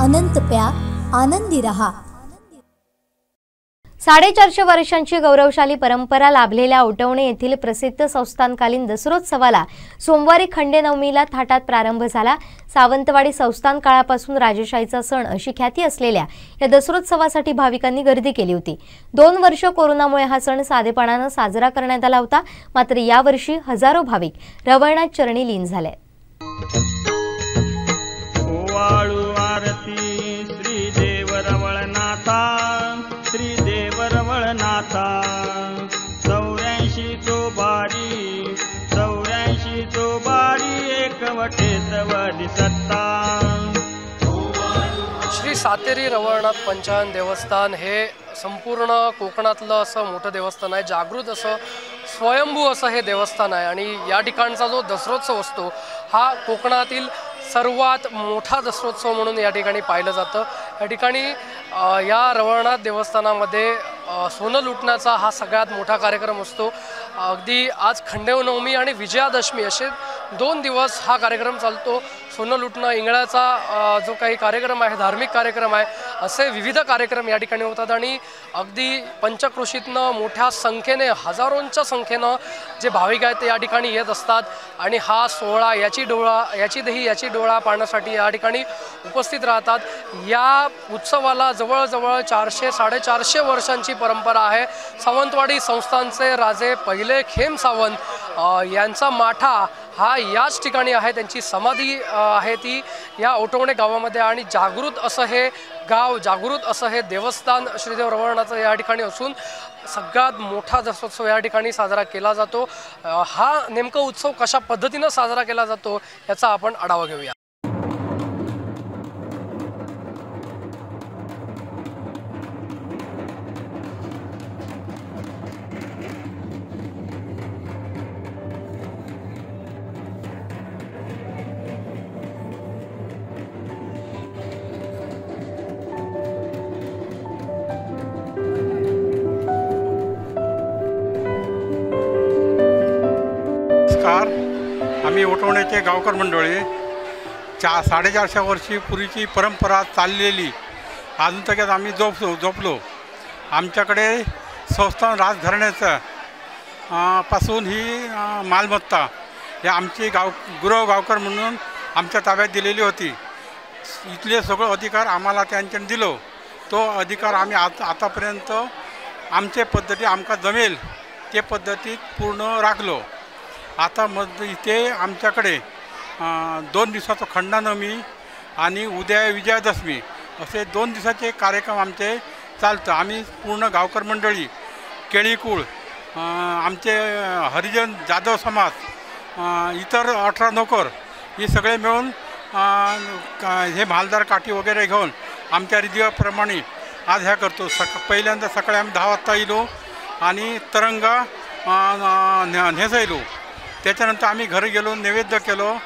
अनंत प्या, आनंदी रहा। 450 वर्षांची गौरवशाली परंपरा लाभलेल्या औटवणे येथील प्रसिद्ध संस्थानकालीन दसरोत्सवाला सोमवारी खंडेनवमीला थाटात प्रारंभ झाला। सावंतवाडी संस्थान काळापासून राजेशाहीचा सण अशी ख्याती असलेल्या या दसरोत्सवासाठी भाविकांनी गर्दी केली होती। 2 वर्ष कोरोनामुळे हा सण साधेपणाने साजरा करण्यात आला होता, मात्र यावर्षी हजारो भाविक रवळनाथ चरणी लीन झाले। रवळनाथा 84 चोबारी एकवटेत वदी सत्ता। श्री सातेरी रवळनाथ पंचायन देवस्थान हे संपूर्ण कोकणातलं असं मोठं देवस्थान आहे। जागृत असं स्वयंभू असं हे देवस्थान आहे आणि या ठिकाणचा जो दसरोत्सव असतो हा कोकणातील सर्वात मोठा दसरोत्सव म्हणून या ठिकाणी पाहिलं जातं। या ठिकाणी या रवळनाथ देवस्थानामध्ये सोनं लुटण्याचा हा सगळ्यात मोठा कार्यक्रम असतो। अगदी आज खंडेनवमी आणि विजयादशमी असे 2 दिवस हा कार्यक्रम चालतो। सोनं लुटणं, इंगळ्याचा जो काही कार्यक्रम आहे, धार्मिक कार्यक्रम आहे, असे विविध कार्यक्रम या ठिकाणी होतात आणि अगदी पंचक्रोशीतनं मोठ्या संख्येने, हजारोंच्या संख्येनं जे भाविक आहेत ते या ठिकाणी येत असतात आणि हा सोहळा याची डोळा पाहण्यासाठी या ठिकाणी उपस्थित राहतात। या उत्सवाला जवळजवळ 400-450 वर्षांची परंपरा आहे। सावंतवाडी संस्थानचे राजे पहिले खेम सावंत यांचा माठा हा याच ठिकाणी आहे, त्यांची समाधी आहे ती या औटवणे गावामध्ये आणि जागृत असं हे गाव, जागृत असं हे देवस्थान श्रीदेव रवळनाथचं या ठिकाणी असून सगळ्यात मोठा दसरोत्सव या ठिकाणी साजरा केला जातो। हा नेमका उत्सव कशा पद्धतीने साजरा केला जातो याचा आपण आढावा घेऊया। आम्ही औटवण्याचे गावकर मंडळी 450 वर्षी पूर्वीची परंपरा चाललेली अजून तक आम्ही जोपलो। आमच्याकडे संस्थान राजघराण्याचं पासून ही मालमत्ता हे आमची गुरव गावकर म्हणून आमच्या ताब्यात दिलेली होती। इथले सगळे अधिकार आम्हाला त्यांच्याने दिलो। तो अधिकार आम्ही आतापर्यंत आमच्या पद्धती आमका जमेल ते पद्धतीत पूर्ण राखलो। आता इथे आमच्याकडे 2 दिवसाचा खंडेनवमी आणि उद्या विजयादशमी असे 2 दिवसाचे कार्यक्रम आमचे चालतं। आम्ही पूर्ण गावकर मंडळी, केळीकुळ, आमचे हरिजन जाधव समाज, इतर 18 नोकर हे सगळे मिळून हे मालदार काठी वगैरे घेऊन आमच्या रीतीप्रमाणे आज ह्या करतो। पहिल्यांदा सकाळी आम्ही 10 वाजता येलो आणि तरंगा नेसायलो। त्याच्यानंतर आम्ही घरी गेलो, नैवेद्य केलो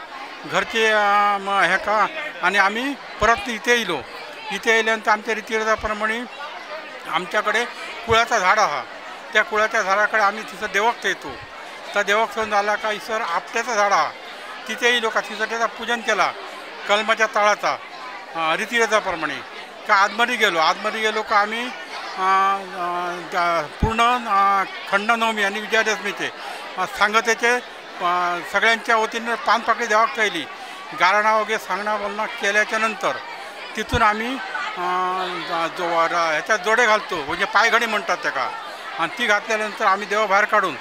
घरचे हे का आणि आम्ही परत इथे येलो। इथे येल्यानंतर आमच्या रीतीप्रमाणे आमच्याकडे कुळाचा झाड हा, त्या कुळाच्या झाडाकडे आम्ही तिथं देवक येतो। त्या देवक ठेवून झाला का इसर आपट्याचा झाड हा, तिथे येलो का तिथं त्याचा पूजन केला कलमाच्या तळाचा रीतीप्रमाणे का आतमध्ये गेलो का आम्ही पूर्ण खंडेनवमी आणि विजयादशमीचे सांगतेचे सगळ्यांच्या वतीने पानपाकळी देवाक केली। गारणा वगैरे सांगणं बोलणं केल्याच्या नंतर तिथून आम्ही ह्याच्यात जोडे घालतो, म्हणजे पायघडी म्हणतात त्याका, आणि ती घातल्यानंतर आम्ही देवा बाहेर काढून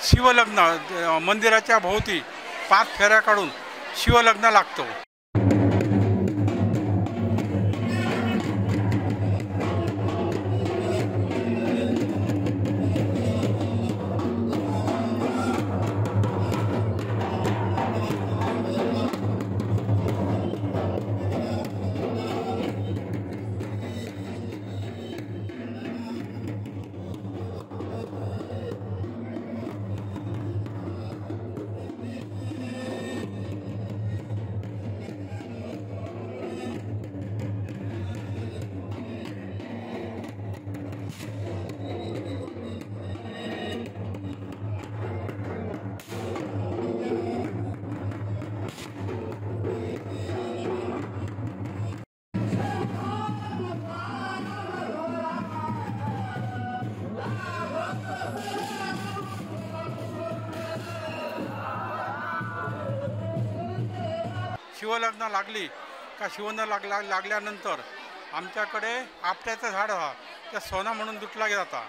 शिवलग्न मंदिराच्या भोवती 5 फेऱ्या काढून शिवलग्न लागतो। शिवलग्न लागली का शिवलग्न लागल्यानंतर आमच्याकडे आपट्याचं झाड हा त्या सोना म्हणून लुटला जाता.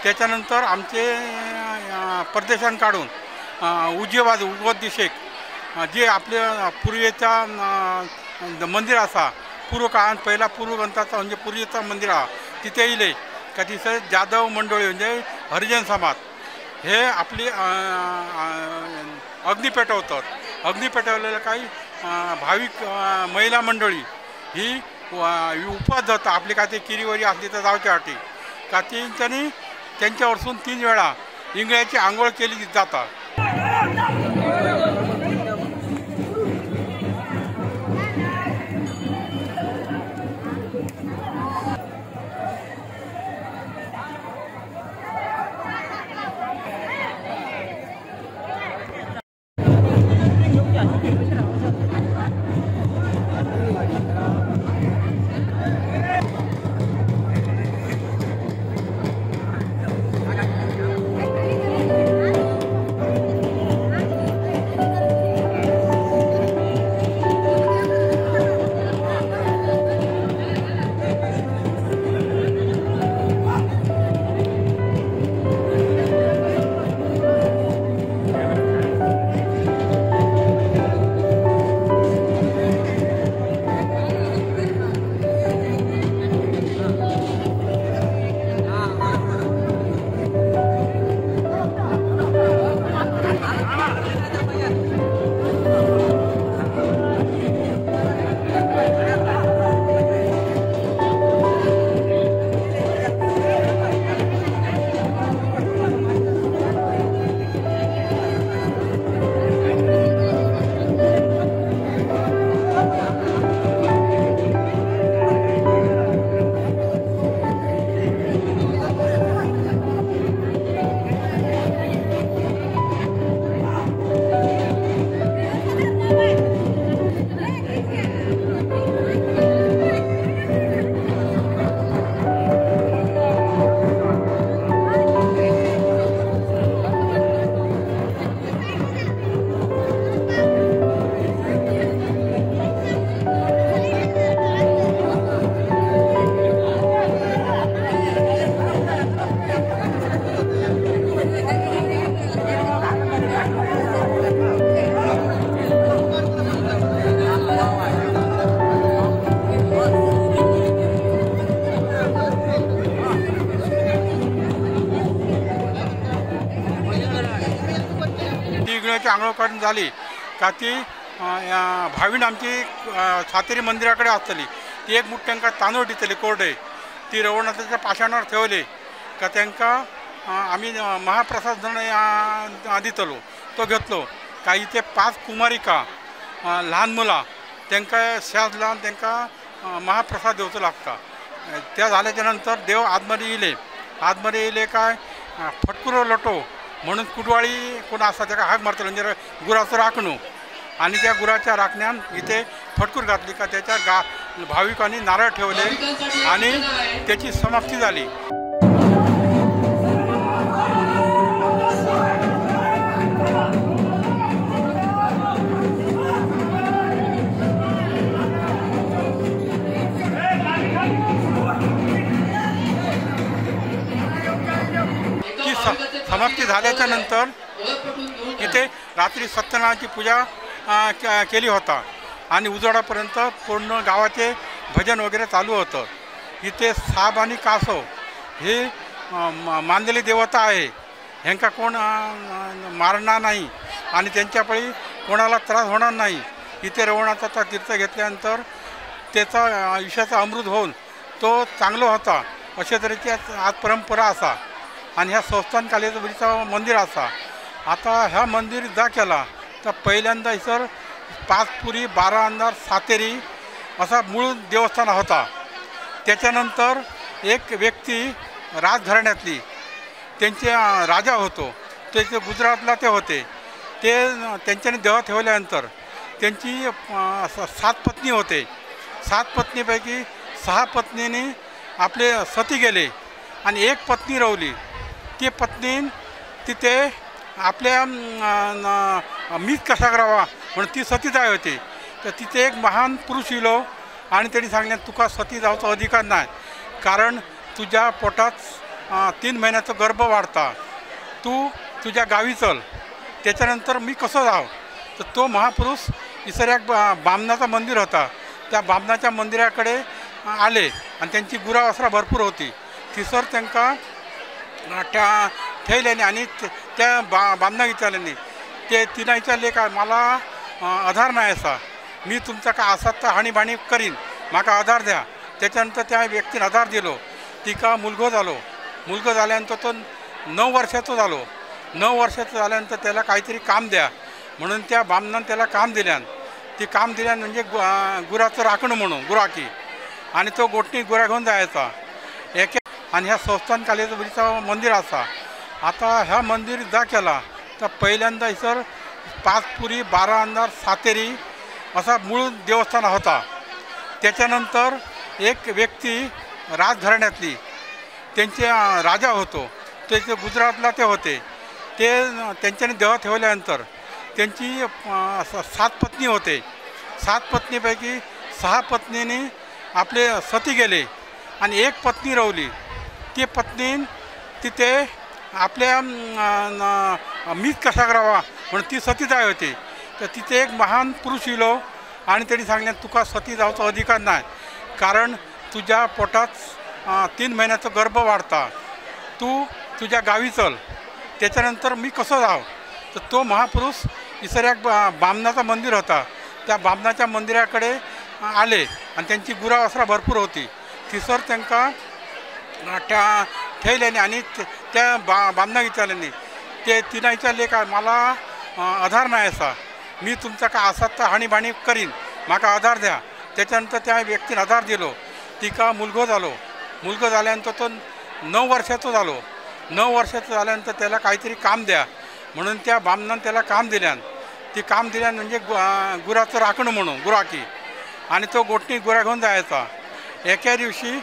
त्याच्यानंतर आमचे परदेशांत काढून उजवे उगवत दिशेक जे आपले पूर्वेचा मंदिर असा पूर्व काळात पहिला पूर्व ग्रंथाचा म्हणजे पूर्वीचं मंदिर हा तिथे येईल का तिथे जाधव मंडळी म्हणजे हरिजन समाज हे आपली अग्नी पेटवतात. अग्नी पेटवलेल्या काही भाविक महिला मंडळी ही उपवास जातात. आपली काय ते किरीवरी असली तर जावच्यासाठी का त्यांनी त्यांच्यावरसून 3 वेळा इंगळ्याची आंघोळ केली जातात. तिगण्याची आंघोळ काढून झाली का ती भावीण आमची सातेरी मंदिराकडे आसतली ती एक मूठ तांकां तांदूळ दितली कोरडे ती रवळनाथाच्या पाशाणावर ठेवले का तांकां आमी महाप्रसाद दितलो तो घेतलो का इथे 5 कुमारिका ल्हान मुलां तांकां शेज लावन तांकां महाप्रसाद दिवचो लागता। त्या झाल्याच्या नंतर देव आतमध्ये येयले काय फटकुरो लोटो म्हणून कुडवाळी कोण आसा ताका हाक मारतलो म्हणजे गुराचो राखणू आणि त्या गुराच्या राखण्यान इथे फटकूर घातली का त्याच्या भाविकांनी नारळ ठेवले आणि त्याची समाप्ती झाली। ती समाप्ती झाल्याच्या नंतर इथे रात्री सत्यनारायणाची पूजा केली होता आणि उजाडापर्यंत पूर्ण गावाचे भजन वगैरे चालू होतं। इथे साप आणि कासव हे मानलेली देवता आहे, ह्यांका कोण मारणार नाही आणि त्यांच्यापायी कोणाला त्रास होणार नाही। इथे रवळनाथाचा तीर्थ घेतल्यानंतर त्याचा आयुष्याचा अमृत होऊन तो चांगला होता अशा तऱ्हेची आज परंपरा असा आणि ह्या संस्थान कालेचं मंदिर असा। आता ह्या मंदिर जा केला तर पहिल्यांदा इसर 5 पुरी 12 अंधार सातेरी असा मूळ देवस्थान होता। त्याच्यानंतर एक व्यक्ती राजघराण्यातली त्यांचे राजा होतो ते गुजरातला ते होते ते त्यांच्याने देव ठेवल्यानंतर त्यांची 7 पत्नी होते। 7 पत्नीपैकी 6 पत्नींनी आपले सती गेले आणि एक पत्नी रवली। ती पत्नी तिथे आपल्या मीच कसा करावा म्हणून ती सती जाय होती तर तिथे एक महान पुरुष येलो आणि त्यांनी सांगले तुका सती जावचो अधिकार नाही कारण तुझ्या पोटात 3 महिन्याचा गर्भ वाढता तू तुझ्या गावी चल त्याच्यानंतर मी कसं जाव तर तो महापुरुष इसर एक बामणाचा मंदिर होता त्या बामणाच्या मंदिराकडे आले आणि त्यांची गुरावसरा भरपूर होती तिसर त्यांना त्या ठेवल्याने आणि त्या बामणा विचारल्याने ते तिनं विचारले का मला आधार नाही असा मी तुमचा का असात तर हाणीबाणी करीन म्हाका आधार द्या। त्याच्यानंतर त्या व्यक्तीने आधार दिलो तिका मुलगो झाल्यानंतर तो 9 वर्षाचो झालो। 9 वर्षाचं झाल्यानंतर त्याला काहीतरी काम द्या म्हणून त्या बामणान त्याला काम दिल्यान ती काम दिल्यान म्हणजे गुराचं राखणं म्हणून गुराकी आणि तो गोठणी गुरा घेऊन जायचा एक आणि ह्या संस्थान कालेचं मंदिर असा। आता ह्या मंदिर जा केला तर पहिल्यांदा इसर 5 पुरी 12 अंधार सातेरी असा मूळ देवस्थान होता। त्याच्यानंतर एक व्यक्ती राजघराण्यातली त्यांचे राजा होतो ते गुजरातला ते होते ते त्यांच्याने देव ठेवल्यानंतर त्यांची 7 पत्नी होते। 7 पत्नीपैकी 6 पत्नींनी आपले सती गेले आणि एक पत्नी रवली। ती पत्नी तिथे आपल्या मीच कसा करावा म्हणून ती सती जाय होती तर तिथे एक महान पुरुष येलो आणि त्यांनी सांगले तुका सती जावचो अधिकार नाही कारण तुझ्या पोटात 3 महिन्याचा गर्भ वाढता तू तुझ्या गावी चल त्याच्यानंतर मी कसं जाव तर तो महापुरुष इसर एक बामणाचा मंदिर होता त्या बामणाच्या मंदिराकडे आले आणि त्यांची गुरावसरा भरपूर होती तिसर त्यांना त्या ठेवल्याने आणि त्या बामणा विचारल्याने ते तिनं विचारले का मला आधार नाही असा मी तुमचा का असात तर हाणीबाणी करीन म्हाका आधार द्या। त्याच्यानंतर त्या व्यक्तीने आधार दिलो तिका मुलगो झाल्यानंतर तो 9 वर्षाचो झालो। 9 वर्षाचं झाल्यानंतर त्याला काहीतरी काम द्या म्हणून त्या बामणान त्याला काम दिल्यान ती काम दिल्यान म्हणजे गुराचं राखणं म्हणून गुराकी आणि तो गोठणी गुरा घेऊन जायचा। एका दिवशी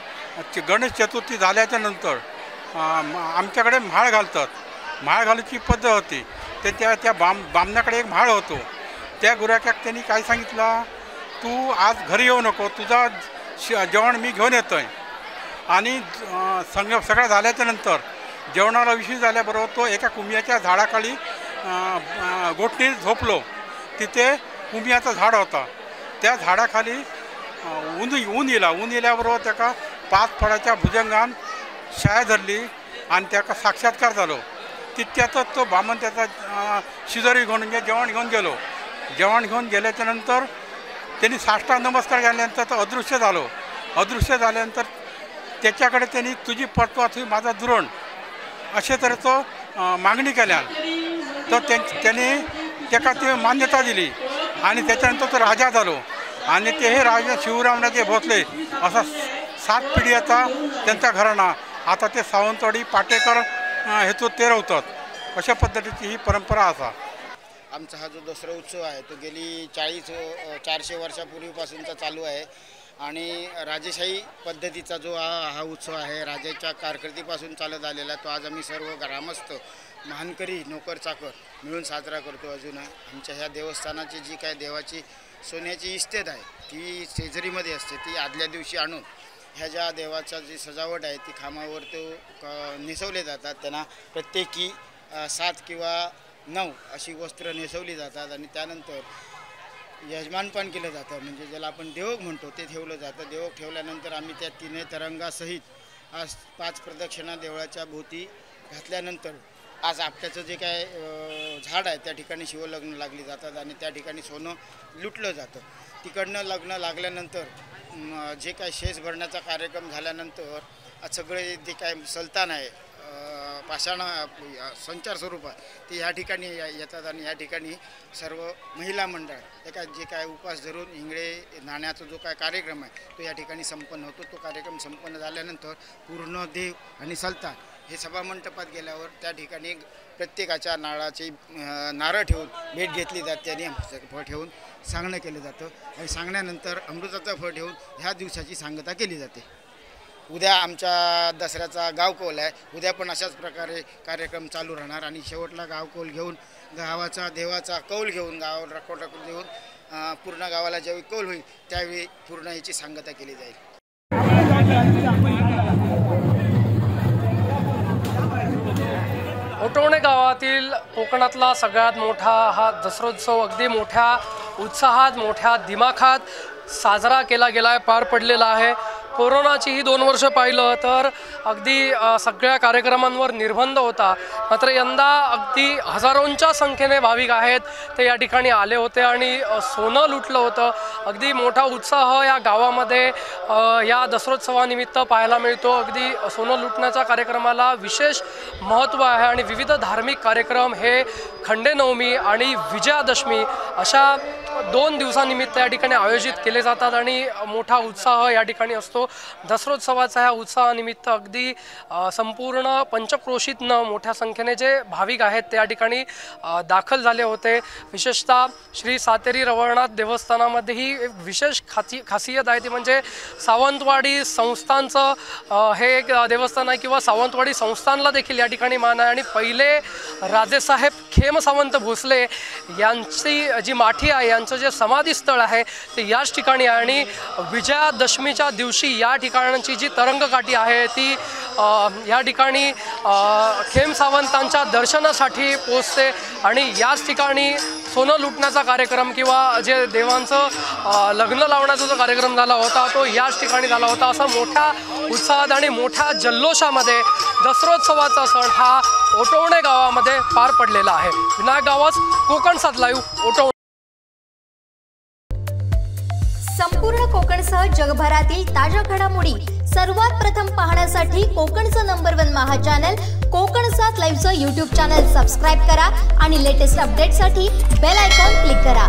गणेश चतुर्थी झाल्याच्या नंतर आमच्याकडे म्हाळ घालतात म्हाळ घालायची पद्धत होती ते त्या बामणाकडे एक म्हाळ होतो त्या गुराक्याक त्यांनी काय सांगितलं तू आज घरी येऊ नको तुझा जेवण मी घेऊन येतो आहे आणि सगळं झाल्याच्या नंतर जेवणाला विषय झाल्याबरोबर तो एका कुमियाच्या झाडाखाली गोठणीत झोपलो। तिथे कुमियाचं झाड होता त्या झाडाखाली ऊन येल्याबरोबर त्याका 5 फळाच्या भुजंगान शाया धरली आणि त्याका साक्षात्कार झालो। तितक्यातच तो बामण त्याचा शिदोरी घेऊन जेवण घेऊन गेलो. जेवण घेऊन गेल्याच्यानंतर त्यांनी साष्टांग नमस्कार केल्यानंतर तो अदृश्य झालो. अदृश्य झाल्यानंतर त्याच्याकडे त्यांनी तुझी पटवा तुझी माझा दुरण अशे तरेचो मागणी केल्या. तर त्यांनी त्याका ती मान्यता दिली आणि त्याच्यानंतर तो राजा झालो. आणि ते हे राजा शिवरामराजे भोसले असा 7 पिढी आता त्यांच्या घराणा. आता ते सावंतवाडी पाटेकर हेतू ते रावतात. अशा पद्धतीची ही परंपरा असा. आमचा हा जो दसरा उत्सव आहे तो गेली 400 वर्षापूर्वीपासूनचा चालू आहे आणि राजेशाही पद्धतीचा जो हा उत्सव आहे राजाच्या कारकिर्दीपासून चालत आलेला. तो आज आम्ही सर्व ग्रामस्थ मानकरी नोकर चाकर मिळून साजरा करतो. अजून आमच्या ह्या देवस्थानाची जी काय देवाची सोन्याची इस्टेट आहे ती शेजारीमध्ये असते. ती आदल्या दिवशी आणून ह्या ज्या देवाचा जी सजावट आहे ती खांबावर तो नेसवले जातात. त्यांना प्रत्येकी 7 किंवा 9 अशी वस्त्र नेसवली जातात आणि त्यानंतर यजमानपण केलं जातं. म्हणजे ज्याला आपण देवक म्हणतो ते ठेवलं जातं. देवक ठेवल्यानंतर आम्ही त्या 3 तरंगासहित आज 5 प्रदक्षिणा देवळाच्या भोवती घातल्यानंतर आज आपट्याचं जे काय झाड आहे त्या ठिकाणी शिवलग्न लागली जातात आणि त्या ठिकाणी सोनं लुटलं जातं. तिकडनं लग्न लागल्यानंतर जे काय शेष भरण्याचा कार्यक्रम झाल्यानंतर सगळे जे काय सल्तान आहे पाषाण संचार स्वरूपात ते ह्या ठिकाणी येतात आणि ह्या ठिकाणी सर्व महिला मंडळ एका जे काय उपास धरून इंगळे नाण्याचा जो काय कार्यक्रम आहे तो या ठिकाणी संपन्न होतो. तो कार्यक्रम संपन्न झाल्यानंतर पूर्ण देव आणि सल्तान हे सभामंडपात गेल्यावर त्या ठिकाणी प्रत्येकाच्या नारळाची नारळ ठेवून भेट घेतली जाते आणि फळ ठेवून सांगणं केलं जातं आणि सांगण्यानंतर अमृताचं फळ ठेवून ह्या दिवसाची सांगता केली जाते. उद्या आमच्या दसऱ्याचा गावकौल आहे. उद्या पण अशाच प्रकारे कार्यक्रम चालू राहणार आणि शेवटला गावकौल घेऊन गावाचा देवाचा कौल घेऊन गावाला रखोट देऊन पूर्ण गावाला ज्यावेळी कौल होईल त्यावेळी पूर्ण याची सांगता केली जाईल. ओटवणे गावातील कोकणातला सगळ्यात मोठा हा दसरोत्सव अगदी मोठ्या उत्साहात मोठ्या दिमाखात साजरा केला गेला आहे, पार पडलेला आहे. कोरोनाची ही 2 वर्ष पाहिलं तर अगदी सगळ्या कार्यक्रमांवर निर्बंध होता. मात्र यंदा अगदी हजारोंच्या संख्येने भाविक आहेत ते या ठिकाणी आले होते आणि सोनं लुटलं होतं. अगदी मोठा उत्साह या गावामध्ये या दसरोत्सवानिमित्त पाहायला मिळतो. अगदी सोनं लुटण्याच्या कार्यक्रमाला विशेष महत्त्व आहे आणि विविध धार्मिक कार्यक्रम हे खंडेनवमी आणि विजयादशमी अशा 2 दिवसानिमित्त या ठिकाणी आयोजित केले जातात आणि मोठा उत्साह या ठिकाणी असतो. दसरोत्सवाच्या ह्या उत्सवानिमित्त अगदी संपूर्ण पंचक्रोशीतनं मोठ्या संख्येने जे भाविक आहेत ते या ठिकाणी दाखल झाले होते. विशेषतः श्री सातेरी रवळनाथ देवस्थानामध्ये ही विशेष खासियत आहे ती म्हणजे सावंतवाडी संस्थानचं हे एक देवस्थान आहे किंवा सावंतवाडी संस्थानला देखील या ठिकाणी मान आहे आणि पहिले राजेसाहेब खेम सावंत भोसले यांची जी माठी आहे यांचं जे समाधी स्थळ आहे ते याच ठिकाणी आहे आणि विजयादशमीच्या दिवशी या ठिकाणची जी तरंगकाठी आहे ती या ठिकाणी खेम सावंतांच्या दर्शनासाठी पोचते आणि याच ठिकाणी सोनं लुटण्याचा कार्यक्रम किंवा जे देवांचं लग्न लावण्याचा जो कार्यक्रम झाला होता तो याच ठिकाणी झाला होता. असा मोठ्या उत्साहात आणि मोठ्या जल्लोषामध्ये दसरोत्सवाचा सण हा ओटवणे गावामध्ये पार पडलेला आहे. विनायक गावास कोकण 7 लाईव्ह ओटवणे. संपूर्ण कोकणसह जगभरातील ताज्या घडामोडी सर्वात प्रथम पाहण्यासाठी कोकणचं नंबर 1 महा चॅनल कोकण 7 लाईव्हचं YouTube चॅनल सबस्क्राईब करा आणि लेटेस्ट अपडेटसाठी बेल आयकॉन क्लिक करा.